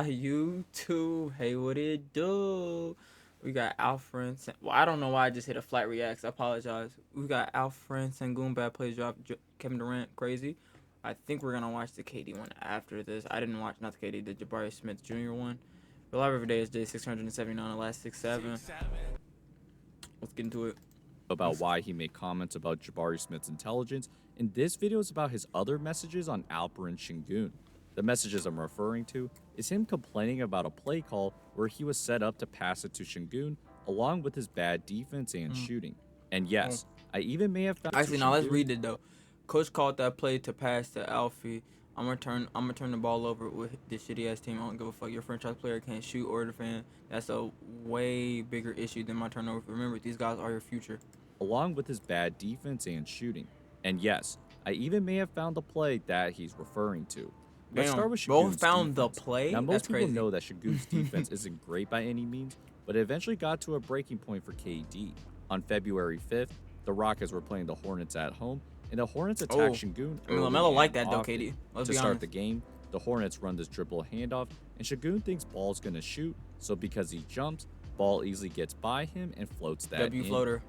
YouTube, hey, what it do? We got Alperen. Well, I don't know why I just hit a flat react. I apologize. We got Alperen, Sengun, bad plays drop, Kevin Durant, crazy. I think we're gonna watch the KD one after this. I didn't watch not the KD, the Jabari Smith Jr. one. The live every day is day 679, the last 6-7. Let's get into it. About why he made comments about Jabari Smith's intelligence, and this video is about his other messages on Alperen Sengun. The messages I'm referring to is him complaining about a play call where he was set up to pass it to Sengun, along with his bad defense and shooting. And yes, I even may have found Actually, now let's read it though. Coach called that play to pass to Alfie. I'm gonna turn the ball over with this shitty ass team. I don't give a fuck. Your franchise player can't shoot or defend. That's a way bigger issue than my turnover. Remember, these guys are your future. Along with his bad defense and shooting. And yes, I even may have found the play that he's referring to. Let's start with Shagun's both found defense. the play? Now, most That's people crazy. know that Shagun's defense isn't great by any means, but it eventually got to a breaking point for KD. On February 5th, the Rockets were playing the Hornets at home, and the Hornets attacked Sengun. I mean, LaMelo liked that though, KD. Let's to be start honest. the game, the Hornets run this dribble handoff, and Sengun thinks Ball's gonna shoot, so because he jumps, Ball easily gets by him and floats that W in. floater.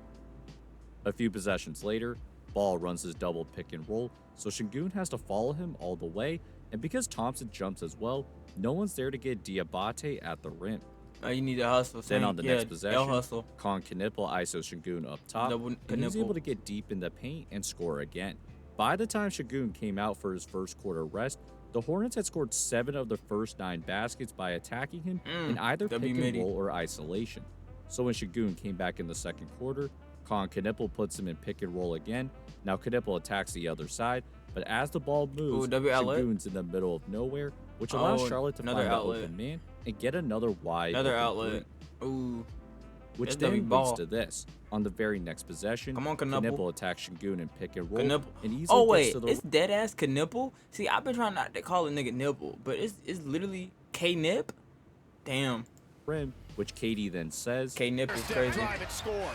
A few possessions later, Ball runs his double pick and roll, so Sengun has to follow him all the way, and because Thompson jumps as well, no one's there to get Diabate at the rim. You need to hustle. Then on the next possession, hustle. Knipple ISO Sengun up top, and he was able to get deep in the paint and score again. By the time Sengun came out for his first quarter rest, the Hornets had scored 7 of the first 9 baskets by attacking him in either pick and roll or isolation. So when Sengun came back in the second quarter, Knipple puts him in pick and roll again. Now Knipple attacks the other side, but as the ball moves, Sengun's in the middle of nowhere, which allows Charlotte to find the open man and get another wide outlet. Ooh. Which then leads to this. On the very next possession, Come on, Knipple attacks Sengun and pick and roll. And easily oh wait, gets to the it's dead ass Knipple? See, I've been trying not to call a nigga Nipple, but it's literally K-Nip? Damn. rim, which KD then says. K-Nip is crazy.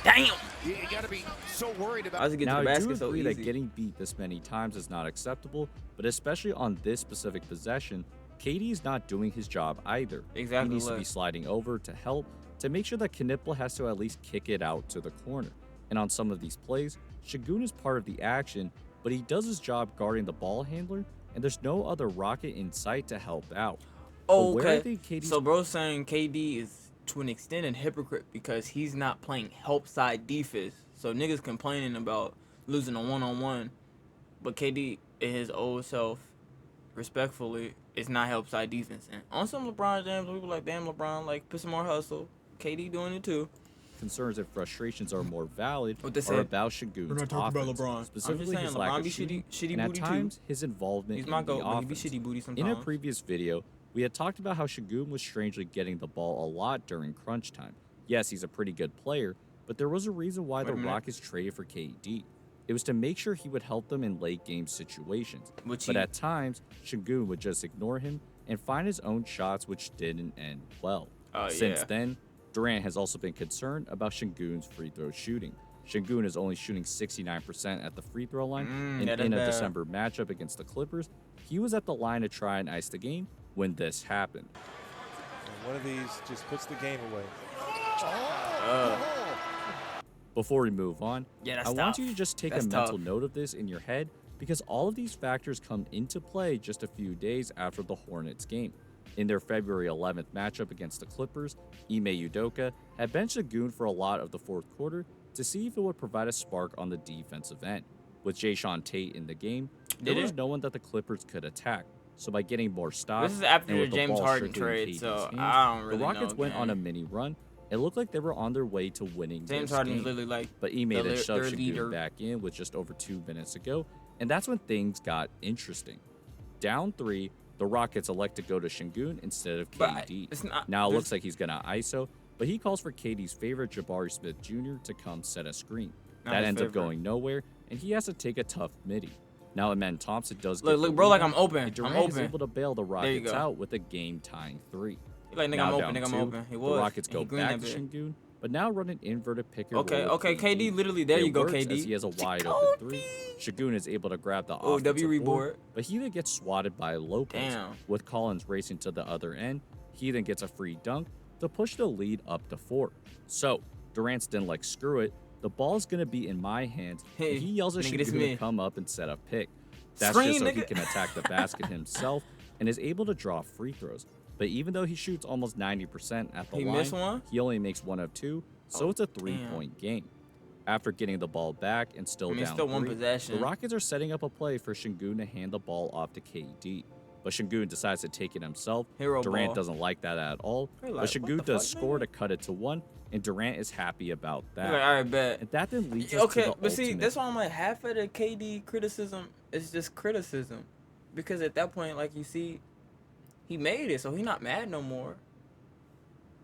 Damn! You gotta be so worried about. I was getting Now, to the I do basket so agree easy. that getting beat this many times is not acceptable, but especially on this specific possession, KD is not doing his job either. Exactly. He needs to be sliding over to help to make sure that Knipple has to at least kick it out to the corner. And on some of these plays, Sengun is part of the action, but he does his job guarding the ball handler, and there's no other Rocket in sight to help out. Oh, okay. So bro's saying KD is to an extent a hypocrite because he's not playing help side defense. So niggas complaining about losing a one-on-one, but KD in his old self, respectfully, is not help side defense. And on some LeBron James, people like, damn LeBron, like put some more hustle. KD doing it too. Concerns and frustrations are more valid What they are say? about Sengun's We're not talking offense, about LeBron. specifically I'm his just saying, lack LeBron of be shooting, shitty and at booty times too. his involvement He's in my the goat, but he be offense. shitty booty sometimes. In a previous video, we had talked about how Sengun was strangely getting the ball a lot during crunch time. Yes, he's a pretty good player, but there was a reason why the Rockets traded for KD. It was to make sure he would help them in late game situations. But at times, Sengun would just ignore him and find his own shots, which didn't end well. Since then, Durant has also been concerned about Sengun's free throw shooting. Sengun is only shooting 69% at the free throw line, and in a December matchup against the Clippers, he was at the line to try and ice the game when this happened. One of these just puts the game away. Before we move on, that's I want you to just take a tough. mental note of this in your head because all of these factors come into play just a few days after the Hornets game. In their February 11th matchup against the Clippers, Ime Udoka had benched Sengun for a lot of the fourth quarter to see if it would provide a spark on the defensive end. With Jason Tate in the game, there was no one that the Clippers could attack. So by getting more stops, This is after and the with James ball Harden strictly in trade, KD's so hands, I don't really the Rockets know, went on a gang. mini run. It looked like they were on their way to winning James this Harden is game. literally like But Ime then shoved their leader. Sengun back in with just over 2 minutes to go, and that's when things got interesting. Down 3, the Rockets elect to go to Sengun instead of KD. Now it looks like he's gonna ISO, but he calls for KD's favorite Jabari Smith Jr. to come set a screen. That ends up going nowhere, and he has to take a tough midi. Now Amen Thompson does get Look, bro, like I'm open. and Durant I'm is open. able to bail the Rockets out with a game-tying 3. He like, nigga, Now I'm down open. Nigga, I'm 2, open. He was. the Rockets and he go greened back that to bit. Sengun, but now run an inverted pick and Okay, roll with okay, KD literally, there It you go, works KD. as he has a wide open three. Sengun is able to grab the Oh, W offensive board, reboard. but he then gets swatted by Lopez. Damn. With Collins racing to the other end, he then gets a free dunk to push the lead up to 4. So, Durant's then like, screw it, the ball's gonna be in my hands, Hey, and he yells at nigga, this Sengun me. to come up and set a pick. That's Scream, just so nigga. he can attack the basket himself and is able to draw free throws. But even though he shoots almost 90% at the He line, missed one? he only makes 1 of 2, so Oh, it's a 3-point game. After getting the ball back and still down still one 3, possession. the Rockets are setting up a play for Sengun to hand the ball off to KD. But Sengun decides to take it himself. Hero Durant ball. doesn't like that at all. Hey, But like, what Sengun the does fuck, score nigga? to cut it to 1, and Durant is happy about that. Like, all right, bet. And that then leads us Okay, to the but see, ultimate. that's why I'm like, half of the KD criticism is just criticism, because at that point, like, you see, he made it, so he not mad no more.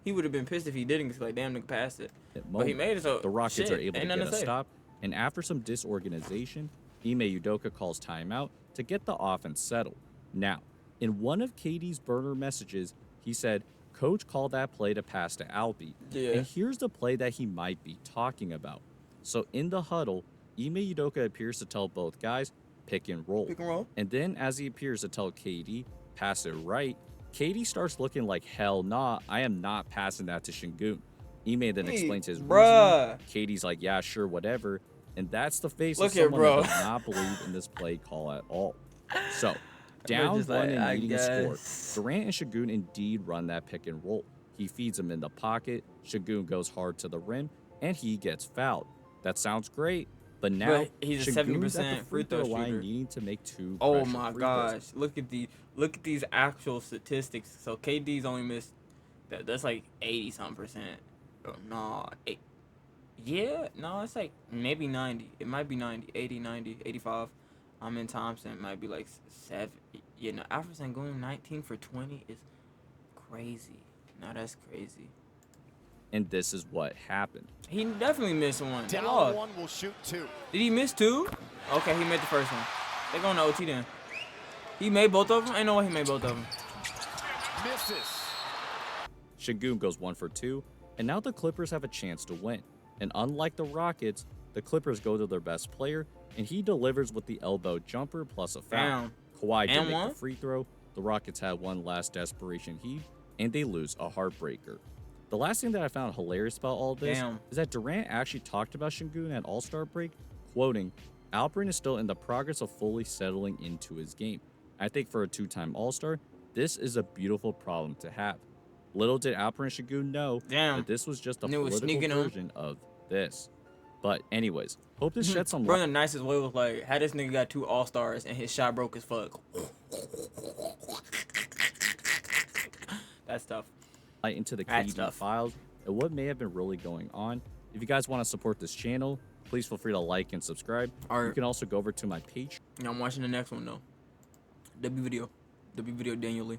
He would have been pissed if he didn't, cause like, damn, nigga passed it. But he made it, so the Rockets shit, are able to ain't get nothing a to say. stop, and after some disorganization, Ime Udoka calls timeout to get the offense settled. Now, in one of KD's burner messages, he said, "Coach called that play to pass to Alpi." Yeah. And here's the play that he might be talking about. So in the huddle, Ime Udoka appears to tell both guys, pick and roll. Pick and roll. And then as he appears to tell KD, pass it right, KD starts looking like, hell nah, I am not passing that to Sengun. Ime then Hey, explains his bruh. reasoning. KD's like, yeah, sure, whatever. And that's the face Look of here, someone bro. that does not believe in this play call at all. So, down just one like, and I needing a guess. score, Durant and Sengun indeed run that pick and roll. He feeds him in the pocket, Sengun goes hard to the rim, and he gets fouled. That sounds great, but now But he's a Sengun's at 70% the free free throw throw line shooter. needing to make 2 Oh pressure my free throws. gosh! Look at these actual statistics. So KD's only missed that's like 80-something%. Oh, no, yeah, no, it's like maybe 90. It might be 90, 80, 90, 85. I'm in Thompson. It might be like 7. You know, Alperen Sengun 19 for 20 is crazy. No, that's crazy. And this is what happened. He definitely missed one. They Down lost. 1 will shoot 2. Did he miss 2? Okay, he made the first one. They're going to OT then. He made both of them? I know what he made both of them. Misses. Sengun goes 1 for 2, and now the Clippers have a chance to win. And unlike the Rockets, the Clippers go to their best player, and he delivers with the elbow jumper plus a foul. Damn. Kawhi did And make one? the free throw. The Rockets had one last desperation heave, and they lose a heartbreaker. The last thing that I found hilarious about all this Damn. is that Durant actually talked about Sengun at All-Star break, quoting, "Alperen is still in the progress of fully settling into his game. I think for a 2-time All-Star, this is a beautiful problem to have." Little did Alperen and Sengun know Damn. that this was just a Knew it was political sneaking him. version of this. But anyways, hope this shed some Bro, light the nicest way was like, had this nigga got 2 All-Stars and his shot broke as fuck. That's tough. into the That's KD tough. files and what may have been really going on. If you guys want to support this channel, please feel free to like and subscribe. Alright. You can also go over to my page. Now I'm watching the next one though. W video Daniel Lee.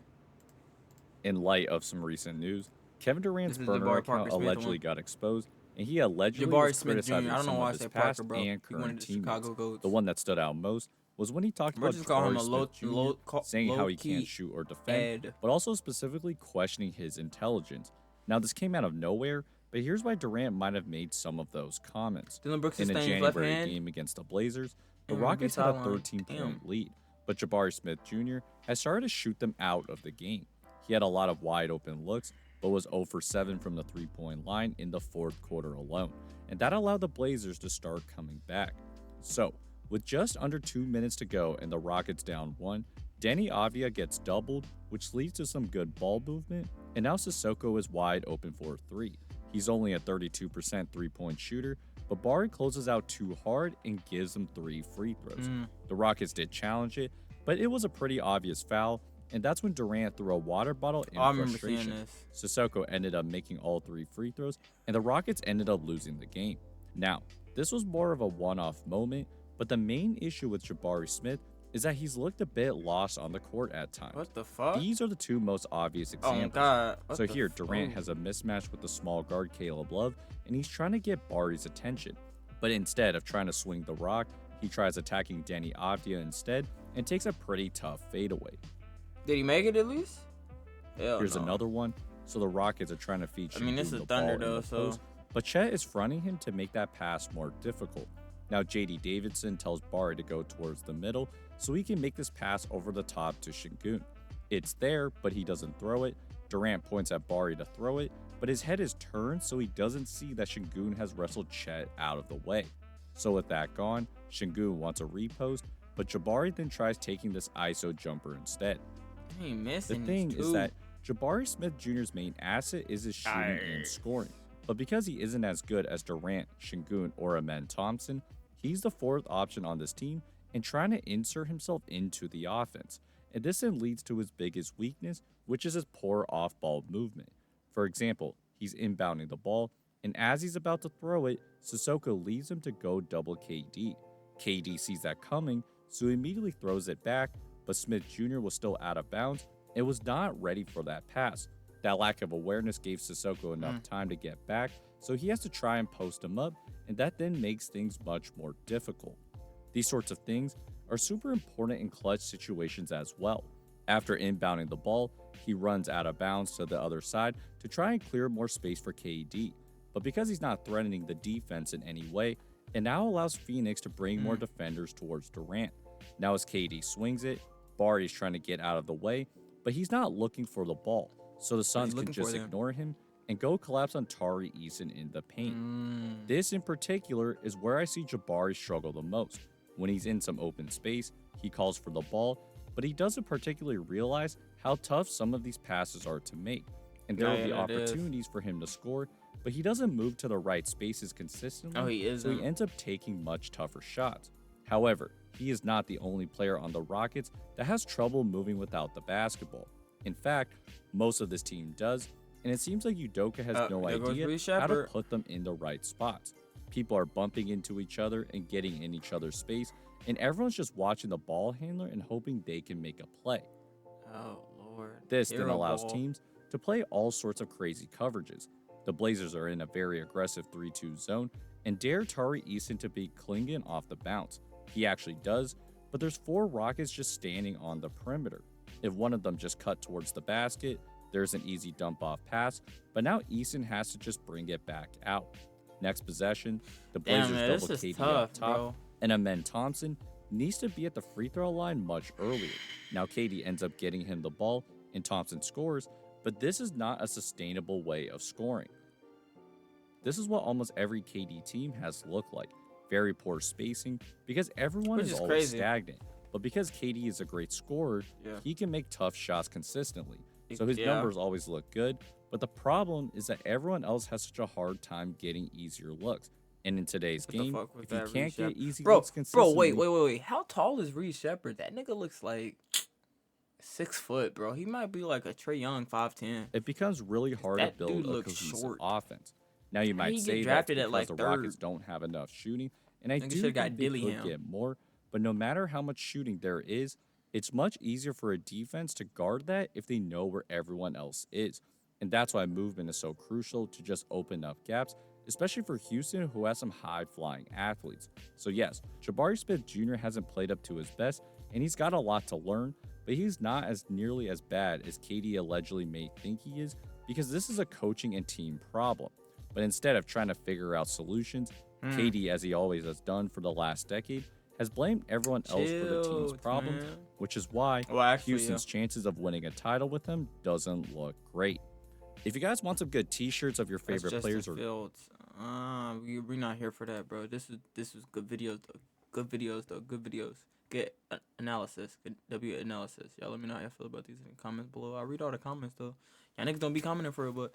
In light of some recent news, Kevin Durant's This is burner Jabari account Parker Smith allegedly one. got exposed, and he allegedly Jabari was Smith Jr. criticizing I don't know some why I of his say past Parker, bro. and He wanted current the Chicago teammates. Goats. The one that stood out most was when he talked We're about just calling him Jabari a low- Smith Jr. low- saying how he low-key can't shoot or defend, Ed. but also specifically questioning his intelligence. Now, this came out of nowhere, but here's why Durant might have made some of those comments. Dylan Brooks In a sustains left January hand. game against the Blazers, the Damn, Rockets good had a sideline. 13-point Damn. lead, but Jabari Smith Jr. has started to shoot them out of the game. He had a lot of wide open looks, but was 0 for 7 from the 3-point line in the 4th quarter alone, and that allowed the Blazers to start coming back. So, with just under 2 minutes to go and the Rockets down 1, Deni Avdija gets doubled, which leads to some good ball movement, and now Sissoko is wide open for a 3. He's only a 32% 3-point shooter, but Bari closes out too hard and gives him 3 free throws. The Rockets did challenge it, but it was a pretty obvious foul, and that's when Durant threw a water bottle in I remember seeing frustration. this. Sissoko ended up making all 3 free throws, and the Rockets ended up losing the game. Now, this was more of a one-off moment, but the main issue with Jabari Smith is that he's looked a bit lost on the court at times. What the fuck? These are the 2 most obvious Oh examples. God. What So the here, f- Durant oh. has a mismatch with the small guard Caleb Love, and he's trying to get Bari's attention. But instead of trying to swing the rock, he tries attacking Deni Avdija instead and takes a pretty tough fadeaway. Did he make it at least? Hell Here's no. another one. So the Rockets are trying to feed I mean, this Sengun is the Thunder ball in though, the so post, but Chet is fronting him to make that pass more difficult. Now JD Davidson tells Bari to go towards the middle so he can make this pass over the top to Sengun. It's there, but he doesn't throw it. Durant points at Bari to throw it, but his head is turned so he doesn't see that Sengun has wrestled Chet out of the way. So with that gone, Sengun wants a repost, but Jabari then tries taking this ISO jumper instead. He The missing thing these is two. that Jabari Smith Jr.'s main asset is his shooting and scoring, but because he isn't as good as Durant, Sengun, or Amen Thompson, he's the fourth option on this team and trying to insert himself into the offense. And this then leads to his biggest weakness, which is his poor off-ball movement. For example, he's inbounding the ball, and as he's about to throw it, Sissoko leaves him to go double KD. KD sees that coming, so he immediately throws it back, but Smith Jr. was still out of bounds and was not ready for that pass. That lack of awareness gave Sissoko enough time to get back, so he has to try and post him up, and that then makes things much more difficult. These sorts of things are super important in clutch situations as well. After inbounding the ball, he runs out of bounds to the other side to try and clear more space for KD. But because he's not threatening the defense in any way, it now allows Phoenix to bring more defenders towards Durant. Now as KD swings it, Bari is trying to get out of the way, but he's not looking for the ball, so the Suns can just ignore him and go collapse on Tari Eason in the paint. This in particular is where I see Jabari struggle the most. When he's in some open space, he calls for the ball, but he doesn't particularly realize how tough some of these passes are to make. And there will be opportunities for him to score, but he doesn't move to the right spaces consistently, so he ends up taking much tougher shots. However, he is not the only player on the Rockets that has trouble moving without the basketball. In fact, most of this team does, and it seems like Udoka has no idea how to put them in the right spots. People are bumping into each other and getting in each other's space, and everyone's just watching the ball handler and hoping they can make a play. Oh, Lord. This then allows teams to play all sorts of crazy coverages. The Blazers are in a very aggressive 3-2 zone and dare Tari Eason to beat Klingon off the bounce. He actually does, but there's 4 Rockets just standing on the perimeter. If one of them just cut towards the basket, there's an easy dump-off pass, but now Eason has to just bring it back out. Next possession, the Blazers double KD up top, and Amen Thompson needs to be at the free throw line much earlier. Now KD ends up getting him the ball, and Thompson scores, but this is not a sustainable way of scoring. This is what almost every KD team has looked like. Very poor spacing, because everyone is always stagnant. But because KD is a great scorer, he can make tough shots consistently. So his numbers always look good, but the problem is that everyone else has such a hard time getting easier looks. And in today's game, if you can't get easy looks consistently... Bro, wait. How tall is Reed Shepherd? That nigga looks like 6 foot, bro. He might be like a Trae Young 5'10". It becomes really hard to build a cohesive offense. Now you might say that's because the Rockets don't have enough shooting, and I do think they could get more, but no matter how much shooting there is, it's much easier for a defense to guard that if they know where everyone else is. And that's why movement is so crucial to just open up gaps, especially for Houston, who has some high-flying athletes. So yes, Jabari Smith Jr. hasn't played up to his best, and he's got a lot to learn, but he's not as nearly as bad as KD allegedly may think he is, because this is a coaching and team problem. But instead of trying to figure out solutions, KD, as he always has done for the last decade, has blamed everyone else for the team's problems, which is why Houston's chances of winning a title with him doesn't look great. If you guys want some good t-shirts of your favorite players or we're not here for that, bro. This is good videos though. Good videos. Get analysis. Good W analysis. Y'all let me know how y'all feel about these in the comments below. I read all the comments though. Y'all niggas don't be commenting for it, but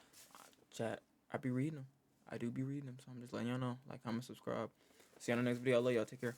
chat, I be reading them. I do be reading them, so I'm just letting y'all know. Like, comment, subscribe. See you on the next video. I love y'all. Take care.